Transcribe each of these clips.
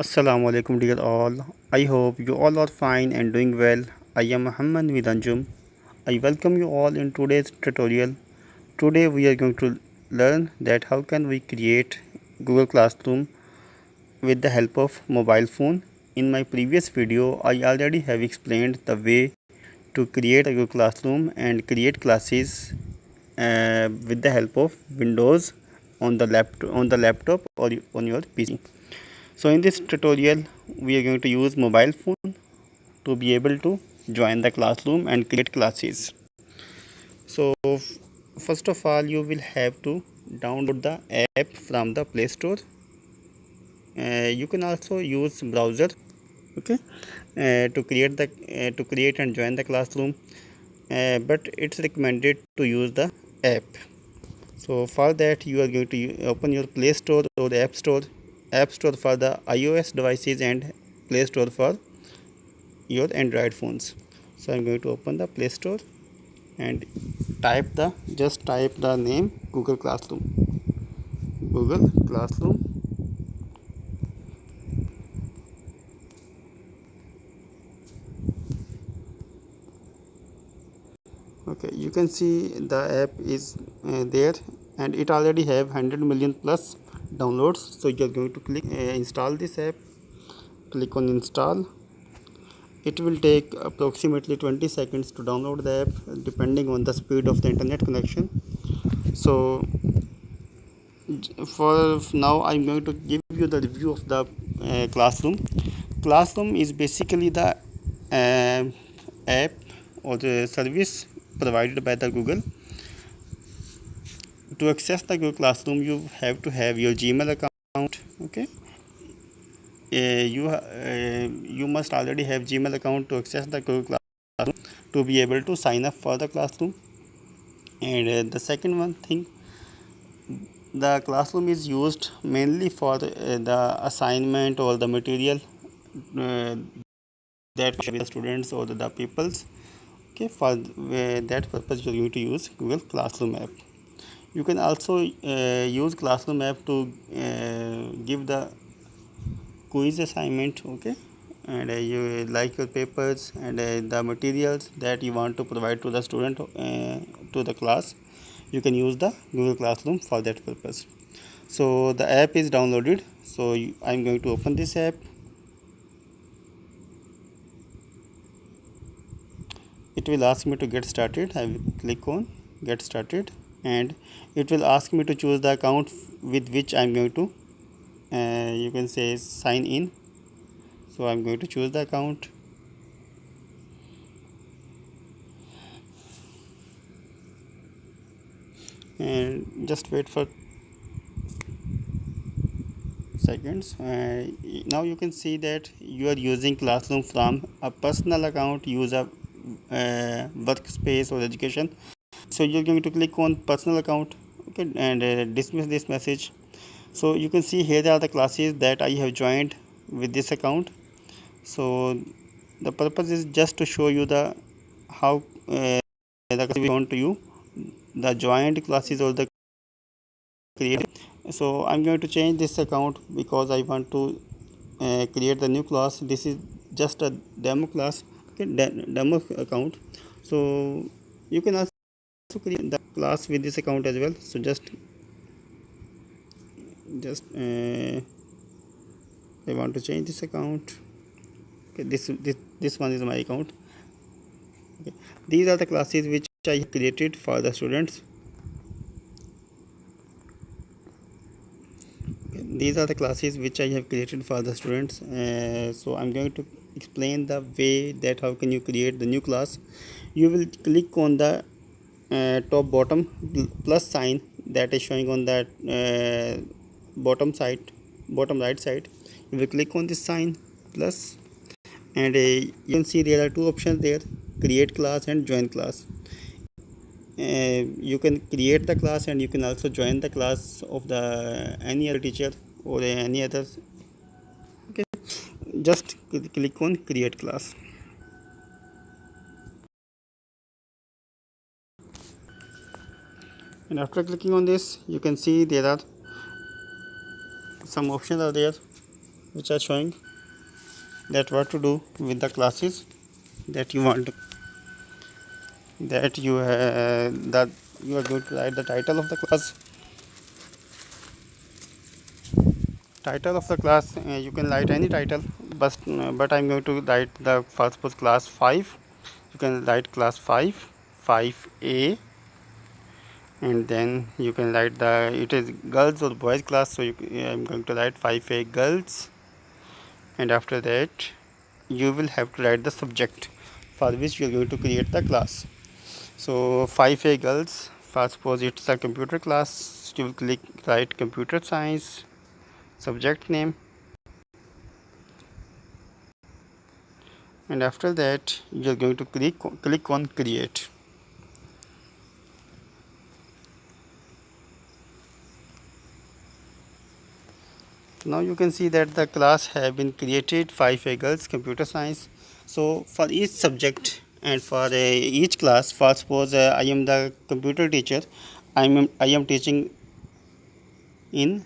Assalamu alaikum dear all. I hope you all are fine and doing well. I am Muhammad Vidanjum. I welcome you all in today's tutorial. Today we are going to learn that how can we create Google Classroom with the help of mobile phone. In my previous video I already have explained the way to create a Google Classroom and create classes with the help of Windows on the laptop or on your PC. So in this tutorial we are going to use mobile phone to be able to join the classroom and create classes. So first of all you will have to download the app from the Play Store. You can also use browser, okay, to create and join the classroom, but it's recommended to use the app. So for that you are going to open your Play Store or the App Store for the iOS devices and Play Store for your Android phones. So I'm going to open the Play Store and type the name Google Classroom. Okay, you can see the app is there, and it already have 100 million plus downloads. So you're going to click install this app. Click on install. It will take approximately 20 seconds to download the app depending on the speed of the internet connection. So for now I'm going to give you the review of the Classroom is basically the app or the service provided by the Google. To access the Google Classroom you have to have your Gmail account, okay. You must already have Gmail account to access the Google Classroom to be able to sign up for the classroom. And the second one thing, the classroom is used mainly for the assignment or the material uh, that the students or the peoples, okay. For that purpose you are going to use Google Classroom app. You can also use Classroom app to give the quiz assignment, okay. And you like your papers and the materials that you want to provide to the student, to the class, you can use the Google Classroom for that purpose. So the app is downloaded, so I'm going to open this app. It will ask me to get started. I will click on get started, and it will ask me to choose the account with which I'm going to you can say sign in. So I'm going to choose the account, and just wait for seconds. Now you can see that you are using Classroom from a personal account, use a workspace or education. So you're going to click on personal account, okay, and dismiss this message. So you can see here are the classes that I have joined with this account. So the purpose is just to show you the how the classes want to you, the joined classes or the created. So I'm going to change this account because I want to create the new class. This is just a demo class, okay, demo account. So you can also create the class with this account as well. So just I want to change this account, okay. This one is my account, okay. These are the classes which I created for the students. These are the classes which I have created for the students. So I'm going to explain the way that how can you create the new class. You will click on the top bottom plus sign that is showing on that bottom right side. You will click on this sign plus, and you can see there are two options there: create class and join class. You can create the class and you can also join the class of the any other teacher or any others, okay. Just click on create class, and after clicking on this you can see there are some options are there. which are showing that what to do with the classes that you want to, that you are going to write the title of the class. Title of the class, you can write any title, but I'm going to write the first suppose class 5. You can write class 5, 5A, and then you can write it is girls or boys class, so I'm going to write 5A girls, and after that you will have to write the subject for which you are going to create the class. So 5A girls, first suppose it's a computer class, you will write computer science, subject name, and after that you are going to click on create. Now you can see that the class have been created, 5A girls computer science. So for each subject and for each class, for suppose I am the computer teacher, I am teaching in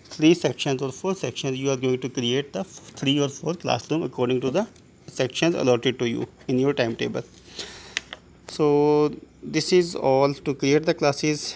3 sections or 4 sections. You are going to create the 3 or 4 classroom according to the sections allotted to you in your timetable. So this is all to create the classes.